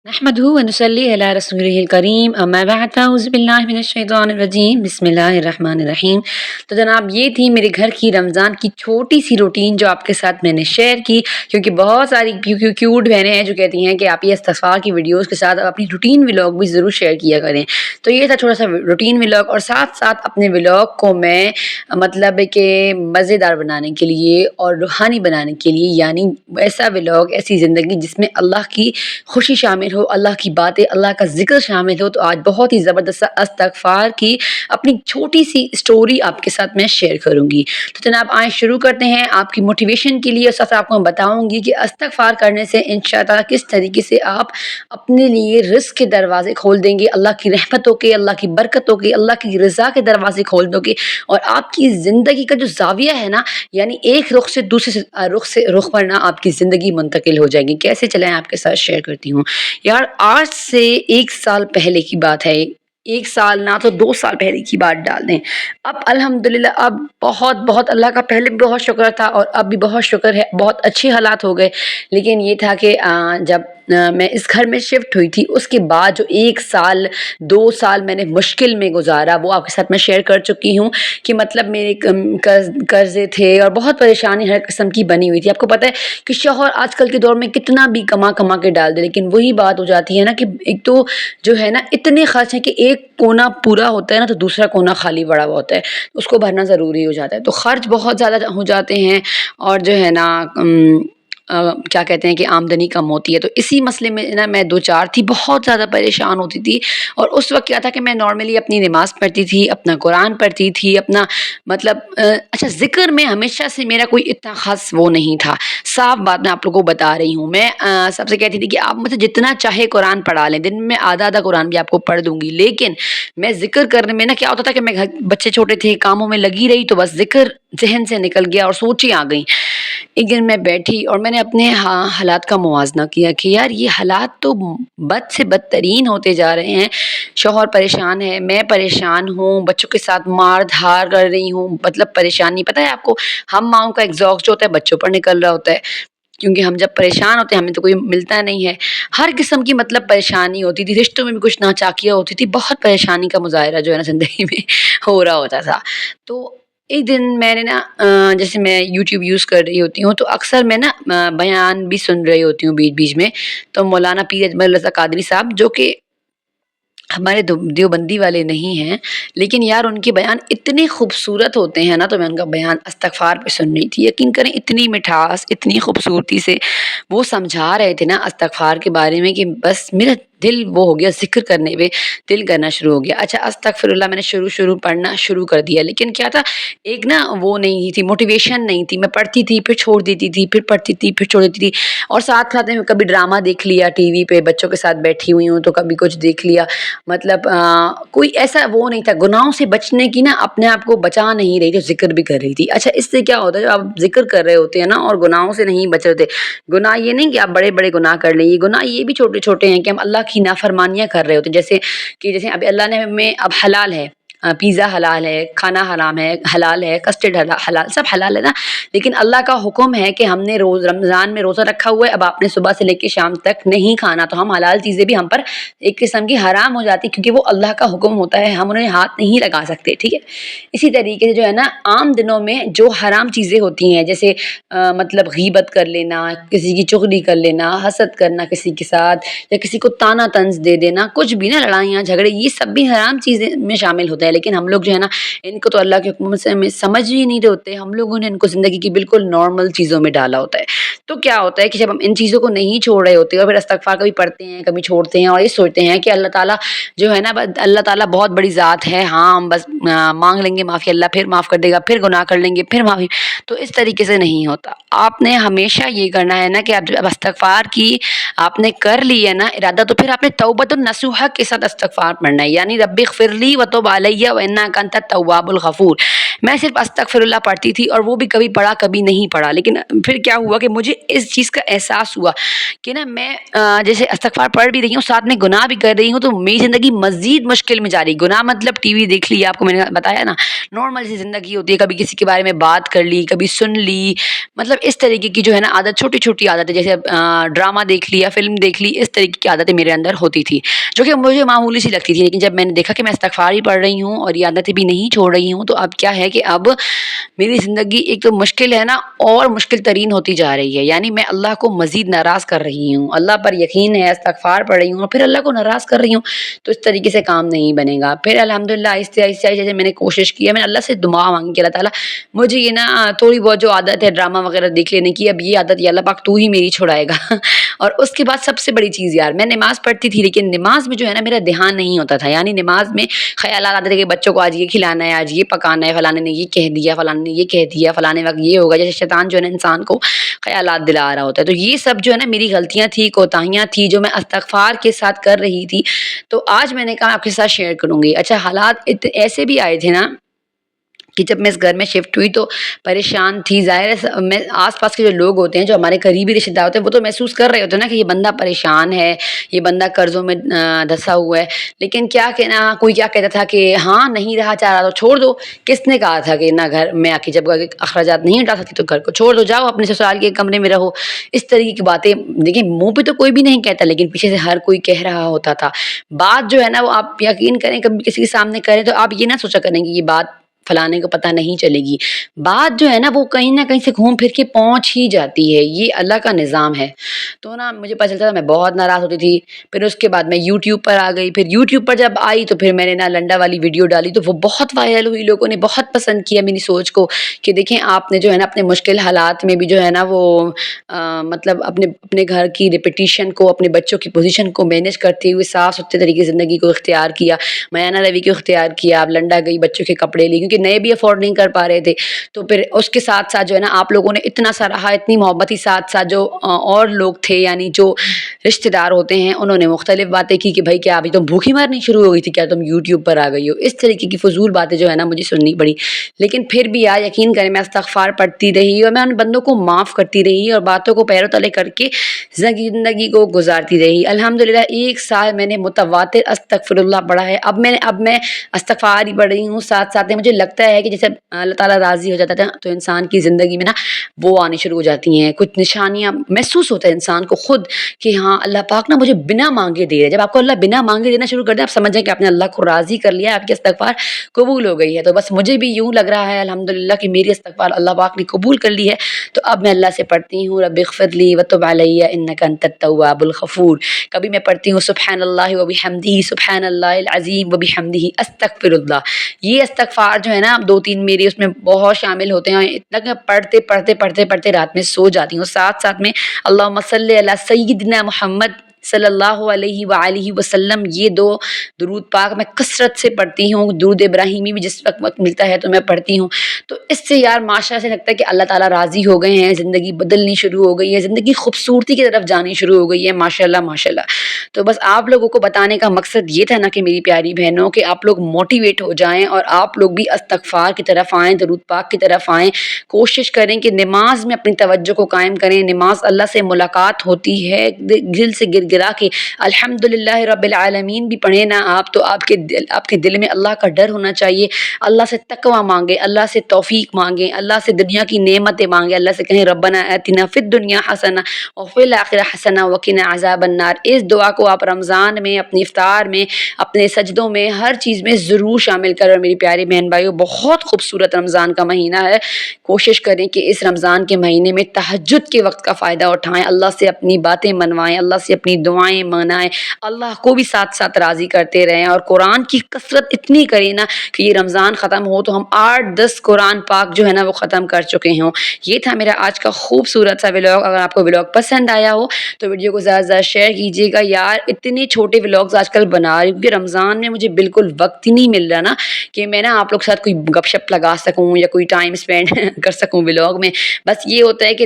نحمده ونصلي على رسوله الکریم اما بعد فاعوذ باللہ من الشیطان الرجیم بسم اللہ الرحمن الرحیم۔ تو جناب یہ تھی میرے گھر کی رمضان کی چھوٹی سی روٹین جو آپ کے ساتھ میں نے شیئر کی، کیونکہ بہت ساری کیوٹ بہنیں ہیں جو کہتی ہیں کہ آپ یہ استغفار کی ویڈیوز کے ساتھ اپنی روٹین ولاگ بھی ضرور شیئر کیا کریں۔ تو یہ تھا تھوڑا سا روٹین ولاگ، اور ساتھ ساتھ اپنے ولاگ کو میں مطلب کہ مزیدار بنانے کے لیے اور روحانی بنانے کے لیے، یعنی ایسا ولاگ، ایسی زندگی جس میں اللہ کی خوشی شامل ہو، اللہ کی باتیں، اللہ کا ذکر شامل ہو، تو آج بہت ہی زبردست استغفار کی اپنی چھوٹی سی سٹوری آپ کے ساتھ میں شیئر کروں گی۔ تو جناب آئیں شروع کرتے ہیں آپ کی موٹیویشن کے لیے، اور ساتھ آپ کو میں بتاؤں گی کہ استغفار کرنے سے انشاءاللہ کس طریقے سے آپ اپنے لیے رزق کے دروازے کھول دیں گے، اللہ کی رحمتوں کے، اللہ کی برکتوں کے، اللہ کی رضا کے دروازے کھول دو گے، اور آپ کی زندگی کا جو زاویہ ہے نا، یعنی ایک رخ سے دوسرے رخ پر نا آپ کی زندگی منتقل ہو جائے گی۔ کیسے چلیں آپ کے ساتھ شیئر کرتی ہوں۔ یار آج سے 1 سال پہلے کی بات ہے، 1 سال نہ تو 2 سال پہلے کی بات ڈال دیں۔ اب الحمدللہ اب بہت اللہ کا پہلے بھی بہت شکر تھا، اور اب بھی بہت شکر ہے، بہت اچھے حالات ہو گئے۔ لیکن یہ تھا کہ جب میں اس گھر میں شفٹ ہوئی تھی، اس کے بعد جو 1 سال 2 سال میں نے مشکل میں گزارا، وہ آپ کے ساتھ میں شیئر کر چکی ہوں کہ مطلب میرے قرضے تھے اور بہت پریشانی ہر قسم کی بنی ہوئی تھی۔ آپ کو پتہ ہے کہ شوہر آج کل کے دور میں کتنا بھی کما کے ڈال دے، لیکن وہی بات ہو جاتی ہے نا کہ ایک تو جو ہے نا اتنے خرچ ہیں کہ ایک کونا پورا ہوتا ہے نا تو دوسرا کونا خالی پڑا ہوا ہوتا ہے، اس کو بھرنا ضروری ہو جاتا ہے، تو خرچ بہت زیادہ ہو جاتے ہیں، اور جو ہے نا کیا کہتے ہیں کہ آمدنی کم ہوتی ہے۔ تو اسی مسئلے میں نا میں 2 4 تھی، بہت زیادہ پریشان ہوتی تھی۔ اور اس وقت کیا تھا کہ میں نارملی اپنی نماز پڑھتی تھی، اپنا قرآن پڑھتی تھی، اپنا مطلب اچھا ذکر میں ہمیشہ سے میرا کوئی اتنا خاص وہ نہیں تھا، صاف بات میں آپ لوگوں کو بتا رہی ہوں۔ میں سب سے کہتی تھی کہ آپ مجھ سے جتنا چاہے قرآن پڑھا لیں، دن میں آدھا قرآن بھی آپ کو پڑھ دوں گی، لیکن میں ذکر کرنے میں نا کیا ہوتا تھا کہ میں بچے چھوٹے تھے، کاموں میں لگی رہی، تو بس ذکر ذہن سے نکل گیا اور سوچیں آ گئیں۔ ایک دن میں بیٹھی اور میں نے اپنے حالات کا موازنہ کیا کہ یار یہ حالات تو بد سے بدترین ہوتے جا رہے ہیں، شوہر پریشان ہے، میں پریشان ہوں، بچوں کے ساتھ مار دھار کر رہی ہوں، مطلب پریشانی پتہ ہے آپ کو، ہم ماؤں کا ایگزاسٹ جو ہوتا ہے بچوں پر نکل رہا ہوتا ہے، کیونکہ ہم جب پریشان ہوتے ہیں ہمیں تو کوئی ملتا نہیں ہے، ہر قسم کی مطلب پریشانی ہوتی تھی، رشتوں میں بھی کچھ ناچاکیاں ہوتی تھی، بہت پریشانی کا مظاہرہ جو ہے نا زندگی میں ہو رہا ہوتا تھا۔ تو ایک دن میں نے نا جیسے میں یوٹیوب یوز کر رہی ہوتی ہوں تو اکثر میں نا بیان بھی سن رہی ہوتی ہوں بیچ بیچ میں، تو مولانا پیر اجمل رضا قادری صاحب جو کہ ہمارے دیوبندی والے نہیں ہیں، لیکن یار ان کے بیان اتنے خوبصورت ہوتے ہیں نا، تو میں ان کا بیان استغفار پہ سن رہی تھی، یقین کریں اتنی مٹھاس اتنی خوبصورتی سے وہ سمجھا رہے تھے نا استغفار کے بارے میں کہ بس میرا دل وہ ہو گیا، ذکر کرنے پہ دل کرنا شروع ہو گیا۔ اچھا استغفر اللہ میں نے شروع پڑھنا شروع کر دیا، لیکن کیا تھا ایک نا وہ نہیں تھی، موٹیویشن نہیں تھی، میں پڑھتی تھی پھر چھوڑ دیتی تھی، پھر پڑھتی تھی پھر چھوڑ دیتی تھی، اور ساتھ ساتھ میں کبھی ڈرامہ دیکھ لیا ٹی وی پہ، بچوں کے ساتھ بیٹھی ہوئی ہوں تو کبھی کچھ دیکھ لیا، مطلب کوئی ایسا وہ نہیں تھا، گناہوں سے بچنے کی نا اپنے آپ کو بچا نہیں رہی تھی، ذکر بھی کر رہی تھی۔ اچھا اس سے کیا ہوتا ہے، جب آپ ذکر کر رہے ہوتے ہیں نا اور گناہوں سے نہیں بچ رہے، گناہ یہ نہیں کہ آپ بڑے بڑے گناہ کر لیں، یہ گناہ یہ بھی چھوٹے چھوٹے ہیں کہ ہم اللہ کی نافرمانیاں کر رہے ہوتے ہیں، جیسے ابھی اللہ نے ہمیں اب حلال ہے، پیزا حلال ہے، کھانا حرام ہے، حلال ہے، کسٹرڈ حلال، سب حلال ہے نا، لیکن اللہ کا حکم ہے کہ ہم نے رمضان میں روزہ رکھا ہوا ہے، اب آپ نے صبح سے لے کے شام تک نہیں کھانا، تو ہم حلال چیزیں بھی ہم پر ایک قسم کی حرام ہو جاتی، کیونکہ وہ اللہ کا حکم ہوتا ہے، ہم انہیں ہاتھ نہیں لگا سکتے، ٹھیک ہے۔ اسی طریقے سے جو ہے نا عام دنوں میں جو حرام چیزیں ہوتی ہیں، جیسے مطلب غیبت کر لینا، کسی کی چغلی کر لینا، حسد کرنا کسی کے ساتھ، یا کسی کو طعنہ طنز دے دینا، کچھ بھی نا لڑائیاں جھگڑے، یہ سب بھی حرام چیزیں میں شامل ہوتا ہے، لیکن ہم لوگ جو ہے نا ان کو تو اللہ کے حکم سے ہمیں سمجھ ہی نہیں ہوتے، ہم لوگوں نے ان کو زندگی کی بالکل نارمل چیزوں میں ڈالا ہوتا ہے۔ تو کیا ہوتا ہے کہ جب ہم ان چیزوں کو نہیں چھوڑ رہے ہوتے اور پھر استغفار کبھی پڑھتے ہیں کبھی چھوڑتے ہیں، اور یہ سوچتے ہیں کہ اللہ تعالیٰ جو ہے نا، اللہ تعالیٰ بہت بڑی ذات ہے، ہاں ہم بس مانگ لیں گے معافی، اللہ پھر معاف کر دے گا، پھر گناہ کر لیں گے پھر معافی، تو اس طریقے سے نہیں ہوتا۔ آپ نے ہمیشہ یہ کرنا ہے نا کہ آپ جب استغفار کی آپ نے کر لی ہے نا ارادہ، تو پھر آپ نے توبۃ النصوح کے ساتھ استغفار پڑھنا ہے، یعنی رب اغفر لی وتب علی وانک انت التواب الغفور، میں صرف استغفراللہ پڑھتی تھی اور وہ بھی کبھی پڑھا کبھی نہیں پڑھا. لیکن پھر کیا ہوا کہ مجھے اس چیز کا احساس ہوا کہ نا میں جیسے استغفار پڑھ بھی رہی ہوں ساتھ میں گناہ بھی کر رہی ہوں تو میری زندگی مزید مشکل میں جا رہی. گناہ مطلب ٹی وی دیکھ لی, آپ کو میں نے بتایا نا نارمل سی زندگی ہوتی ہے, کبھی کسی کے بارے میں بات کر لی, کبھی سن لی, مطلب اس طریقے کی جو ہے نا عادت, چھوٹی چھوٹی عادتیں, جیسے ڈرامہ دیکھ لیا, فلم دیکھ لی, اس طریقے کی عادتیں میرے اندر ہوتی تھی جو کہ مجھے معمولی سی لگتی تھی. لیکن جب میں نے دیکھا کہ میں استغفار ہی پڑھ رہی ہوں اور یہ عادتیں بھی نہیں چھوڑ رہی ہوں تو اب کیا ہے کہ اب میری زندگی ایک تو مشکل ہے نا اور مشکل ترین ہوتی جا رہی ہے. یعنی میں اللہ کو مزید ناراض کر رہی ہوں, اللہ پر یقین ہے, استغفار پڑھ رہی ہوں اور پھر اللہ کو ناراض کر رہی ہوں, تو اس طریقے سے کام نہیں بنے گا. پھر الحمدللہ آہستہ آہستہ جیسے میں نے کوشش کی ہے, میں نے اللہ سے دعا مانگی کہ اللہ تعالیٰ مجھے یہ نا تھوڑی بہت جو عادت ہے ڈرامہ وغیرہ دیکھ لینے کی, اب یہ عادت یا اللہ پاک تو ہی میری چھڑائے گا. اور اس کے بعد سب سے بڑی چیز یار, میں نماز پڑھتی تھی لیکن نماز میں جو ہے نا میرا دھیان نہیں ہوتا تھا. یعنی نماز میں خیالات آتے تھے کہ بچوں کو آج یہ کھلانا ہے, آج یہ پکانا ہے, فلانے نے یہ کہہ دیا, فلانے نے یہ کہہ دیا, فلانے وقت یہ ہوگا. جیسے شیطان جو ہے نا انسان کو خیالات دلا رہا ہوتا ہے. تو یہ سب جو ہے نا میری غلطیاں تھی, کوتاہیاں تھی جو میں استغفار کے ساتھ کر رہی تھی. تو آج میں نے کہا آپ کے ساتھ شیئر کروں گی. اچھا, حالات ایسے بھی آئے تھے نا کہ جب میں اس گھر میں شفٹ ہوئی تو پریشان تھی. ظاہر ہے میں آس پاس کے جو لوگ ہوتے ہیں, جو ہمارے قریبی رشتے دار ہوتے ہیں, وہ تو محسوس کر رہے ہوتے ہیں نا کہ یہ بندہ پریشان ہے, یہ بندہ قرضوں میں دھسا ہوا ہے. لیکن کیا کہنا, کوئی کیا کہتا تھا کہ ہاں نہیں رہا چاہ رہا تو چھوڑ دو. کس نے کہا تھا کہ نہ گھر میں آ کے جب اخراجات نہیں اٹھا سکتی تو گھر کو چھوڑ دو, جاؤ اپنے سسرال کے کمرے میں رہو. اس طریقے کی باتیں دیکھیں منہ پہ تو کوئی بھی نہیں کہتا, لیکن پیچھے سے ہر کوئی کہہ رہا ہوتا تھا. بات جو ہے نا وہ آپ یقین کریں کبھی کسی کے سامنے کریں تو آپ یہ نہ سوچا کریں کہ یہ بات فلانے کو پتہ نہیں چلے گی. بات جو ہے نا وہ کہیں نہ کہیں سے گھوم پھر کے پہنچ ہی جاتی ہے. یہ اللہ کا نظام ہے. تو نا مجھے پتہ چلتا تھا, میں بہت ناراض ہوتی تھی. پھر اس کے بعد میں یوٹیوب پر آ گئی. پھر یوٹیوب پر جب آئی تو پھر میں نے نا لنڈا والی ویڈیو ڈالی تو وہ بہت وائرل ہوئی. لوگوں نے بہت پسند کیا میری سوچ کو کہ دیکھیں آپ نے جو ہے نا اپنے مشکل حالات میں بھی جو ہے نا وہ مطلب اپنے گھر کی ریپیٹیشن کو, اپنے بچوں کی پوزیشن کو مینیج کرتے ہوئے صاف ستھرے طریقے سے زندگی کو اختیار کیا. میانہ روی کو اختیار کیا. آپ لنڈا گئی, بچوں کے کپڑے لی, کیونکہ نئے بھی افورڈ نہیں کر پا رہے تھے. تو پھر اس کے ساتھ ساتھ جو ہے نا آپ لوگوں نے اتنا سراہا, اتنی محبتی ساتھ ساتھ جو اور لوگ تھے یعنی جو رشتہ دار ہوتے ہیں انہوں نے مختلف باتیں کی کہ بھائی کیا ابھی تم بھوکی مارنی شروع ہو گئی تھی, کیا تم یوٹیوب پر آ گئی ہو. اس طریقے کی فضول باتیں جو ہے نا مجھے سننی پڑی. لیکن پھر بھی یار یقین کریں میں استغفار پڑھتی رہی اور میں ان بندوں کو معاف کرتی رہی اور باتوں کو پیروں تلے کر کے زندگی کو گزارتی رہی. الحمدللہ 1 سال میں نے متواتر استغفراللہ پڑھا ہے. اب میں استغفار ہی پڑھ رہی ہوں ساتھ ساتھ مجھے لگتا ہے کہ جیسے اللہ تعالیٰ راضی ہو جاتا ہے تو انسان کی زندگی میں نا وہ آنی شروع ہو جاتی ہیں. کچھ نشانیاں محسوس ہوتا ہے انسان کو خود کہ ہاں اللہ پاک نا مجھے بنا مانگے دے رہا ہے. جب آپ کو اللہ بنا مانگے دینا شروع کر دے آپ سمجھ جائیں کہ آپ نے اللہ کو راضی کر لیا, آپ کی استغفار قبول ہو گئی ہے. تو بس مجھے بھی یوں لگ رہا ہے الحمدللہ کہ میری استغفار اللہ پاک نے قبول کر لی ہے. تو اب میں اللہ سے پڑھتی ہوں رب اغفر لی وتب علی انک انت التواب الغفور. کبھی میں پڑھتی ہوں سبحان اللہ وبحمدہ, سبحان اللہ العظیم وبحمدہ, استغفر اللہ. یہ استغفار جو ہے نا 2-3 میرے اس میں بہت شامل ہوتے ہیں. اتنا کہ پڑھتے رات میں سو جاتی ہوں. ساتھ ساتھ میں اللہم صلی علی سیدنا محمد صلی اللہ علیہ وآلہ وسلم, یہ 2 درود پاک میں کثرت سے پڑھتی ہوں. درود ابراہیمی بھی جس وقت ملتا ہے تو میں پڑھتی ہوں. تو اس سے یار ماشاء سے لگتا ہے کہ اللہ تعالیٰ راضی ہو گئے ہیں, زندگی بدلنی شروع ہو گئی ہے, زندگی خوبصورتی کی طرف جانی شروع ہو گئی ہے ماشاءاللہ ماشاءاللہ. تو بس آپ لوگوں کو بتانے کا مقصد یہ تھا نا کہ میری پیاری بہنوں کہ آپ لوگ موٹیویٹ ہو جائیں اور آپ لوگ بھی استغفار کی طرف آئیں, درود پاک کی طرف آئیں. کوشش کریں کہ نماز میں اپنی توجہ کو قائم کریں. نماز اللہ سے ملاقات ہوتی ہے. دل سے گر گرا کے الحمدللہ رب العالمین بھی پڑھیں نا آپ, تو آپ کے دل میں اللہ کا ڈر ہونا چاہیے. اللہ سے تقوی مانگیں, اللہ سے توفیق مانگیں, اللہ سے دنیا کی نعمتیں مانگیں. اللہ سے کہیں ربنا آتنا فی الدنیا حسنہ وفی الآخرہ حسنہ وقنا عذاب النار. اس دعا کو آپ رمضان میں, اپنی افطار میں, اپنے سجدوں میں, ہر چیز میں ضرور شامل کریں. اور میری پیاری بہن بھائیو بہت خوبصورت رمضان کا مہینہ ہے. کوشش کریں کہ اس رمضان کے مہینے میں تہجد کے وقت کا فائدہ اٹھائیں, اللہ سے اپنی باتیں منوائیں, اللہ سے اپنی دعائیں منائیں, اللہ کو بھی ساتھ ساتھ راضی کرتے رہیں. اور قرآن کی کثرت اتنی کریں نا کہ یہ رمضان ختم ہو تو ہم 8-10 قرآن پاک جو ہے نا وہ ختم کر چکے ہوں. یہ تھا میرا آج کا خوبصورت سا ولاگ. اگر آپ کو ولاگ پسند آیا ہو تو ویڈیو کو زیادہ سے زیادہ شیئر کیجیے گا. یار اتنے چھوٹے ولاگز آج کل بنا رہی ہوں کیونکہ رمضان میں مجھے بالکل وقت ہی نہیں مل رہا نا کہ میں نا آپ لوگ کے ساتھ کوئی گپ شپ لگا سکوں یا کوئی ٹائم اسپینڈ کر سکوں ولاگ میں. بس یہ ہوتا ہے کہ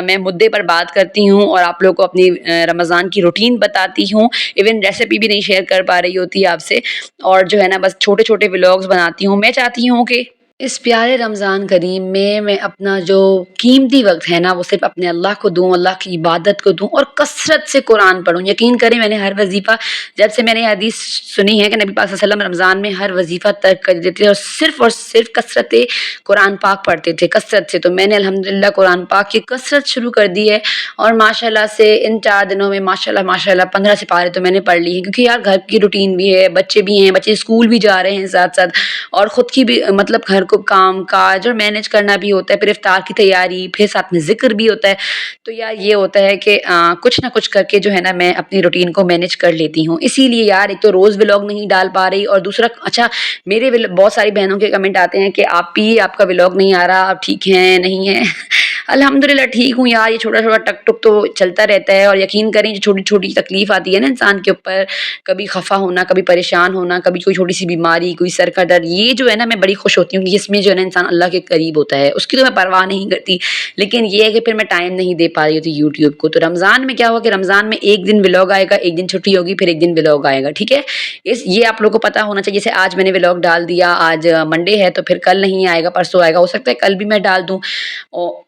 میں مدعے پر بات کرتی ہوں اور آپ لوگ کو اپنی رمضان کی روٹین بتاتی ہوں. ایون ریسیپی بھی نہیں شیئر کر پا رہی ہوتی آپ سے, اور جو ہے نا بس چھوٹے چھوٹے ولاگز بناتی ہوں. میں چاہتی ہوں کہ اس پیارے رمضان کریم میں اپنا جو قیمتی وقت ہے نا وہ صرف اپنے اللہ کو دوں، اللہ کی عبادت کو دوں اور کثرت سے قرآن پڑھوں۔ یقین کریں میں نے ہر وظیفہ، جب سے میں نے یہ حدیث سنی ہے کہ نبی پاک صلی اللہ علیہ وسلم رمضان میں ہر وظیفہ ترک کر دیتے تھے اور صرف کثرت قرآن پاک پڑھتے تھے، کثرت سے۔ تو میں نے الحمدللہ قرآن پاک کی کثرت شروع کر دی ہے اور ماشاءاللہ سے ان 4 دنوں میں ماشاءاللہ 15 سپارے تو میں نے پڑھ لی ہیں، کیونکہ یار گھر کی روٹین بھی ہے، بچے بھی ہیں، بچے اسکول بھی جا رہے ہیں ساتھ ساتھ، اور خود کی بھی مطلب گھر کو کام کاج اور مینیج کرنا بھی ہوتا ہے، پھر افطار کی تیاری، پھر ساتھ میں ذکر بھی ہوتا ہے۔ تو یار یہ ہوتا ہے کہ کچھ نہ کچھ کر کے جو ہے نا میں اپنی روٹین کو مینیج کر لیتی ہوں۔ اسی لیے یار ایک تو روز ولاگ نہیں ڈال پا رہی، اور دوسرا اچھا میرے بہت ساری بہنوں کے کمنٹ آتے ہیں کہ آپ کا ولاگ نہیں آ رہا، آپ ٹھیک ہیں نہیں ہیں؟ الحمدللہ ٹھیک ہوں یار، یہ چھوٹا چھوٹا ٹک ٹک تو چلتا رہتا ہے، اور یقین کریں جو چھوٹی چھوٹی تکلیف آتی ہے نا انسان کے اوپر، کبھی خفا ہونا، کبھی پریشان ہونا، کبھی کوئی چھوٹی سی بیماری، کوئی سر کا درد، یہ جو ہے نا میں بڑی خوش ہوتی ہوں کہ اس میں جو ہے نا انسان اللہ کے قریب ہوتا ہے، اس کی تو میں پرواہ نہیں کرتی، لیکن یہ ہے کہ پھر میں ٹائم نہیں دے پا رہی ہوتی یوٹیوب کو۔ تو رمضان میں کیا ہوا کہ رمضان میں ایک دن ولاگ آئے گا، ایک دن چھٹی ہوگی، پھر ایک دن ولاگ آئے گا، ٹھیک ہے؟ یہ آپ لوگوں کو پتہ ہونا چاہیے۔ جیسے آج میں نے ولاگ ڈال دیا، آج منڈے ہے تو پھر کل نہیں آئے گا، پرسوں آئے گا، ہو سکتا ہے کل بھی میں ڈال دوں،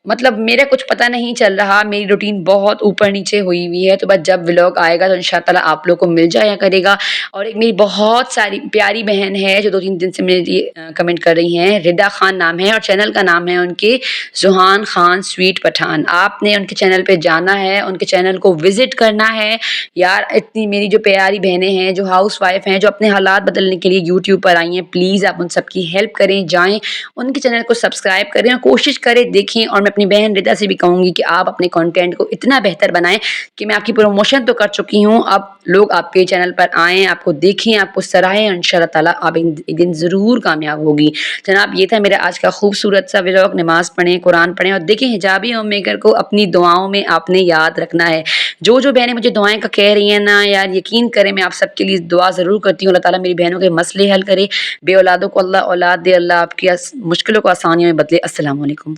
مطلب میرا کچھ پتہ نہیں چل رہا، میری روٹین بہت اوپر نیچے ہوئی ہوئی ہے۔ تو بس جب ولاگ آئے گا تو انشاءاللہ آپ لوگ کو مل جایا کرے گا۔ اور ایک میری بہت ساری پیاری بہن ہے جو 2-3 دن سے میرے کمنٹ کر رہی ہیں، ردا خان نام ہے اور چینل کا نام ہے ان کے زحان خان سویٹ پٹھان۔ آپ نے ان کے چینل پہ جانا ہے، ان کے چینل کو وزٹ کرنا ہے یار۔ اتنی میری جو پیاری بہنیں ہیں جو ہاؤس وائف ہیں، جو اپنے حالات بدلنے کے لیے یوٹیوب پر آئی ہیں، پلیز آپ ان سب کی ہیلپ کریں، جائیں ان کے چینل کو سبسکرائب کریں اور کوشش کریں دیکھیں۔ اور میں اپنی بہن ردا سے بھی کہوں گی کہ آپ اپنے کنٹینٹ کو اتنا بہتر بنائیں کہ میں آپ کی پروموشن تو کر چکی ہوں، اب لوگ آپ کے چینل پر آئیں، آپ کو دیکھیں، آپ کو سراہیں، انشاءاللہ تعالیٰ آپ ایک دن ضرور کامیاب ہوگی۔ جناب یہ تھا میرا آج کا خوبصورت سا ولاگ۔ نماز پڑھیں، قرآن پڑھیں، اور دیکھیں حجابی ہوم میکر کو اپنی دعاؤں میں آپ نے یاد رکھنا ہے۔ جو بہنیں مجھے دعائیں کا کہہ رہی ہیں نا یار، یقین کریں میں آپ سب کے لیے دعا ضرور کرتی ہوں، اللہ تعالیٰ میری بہنوں کے مسئلے حل کرے، بے اولادوں کو اللہ اولاد دے، اللہ آپ کی مشکلوں کو آسانیوں میں بدلے۔ السلام علیکم۔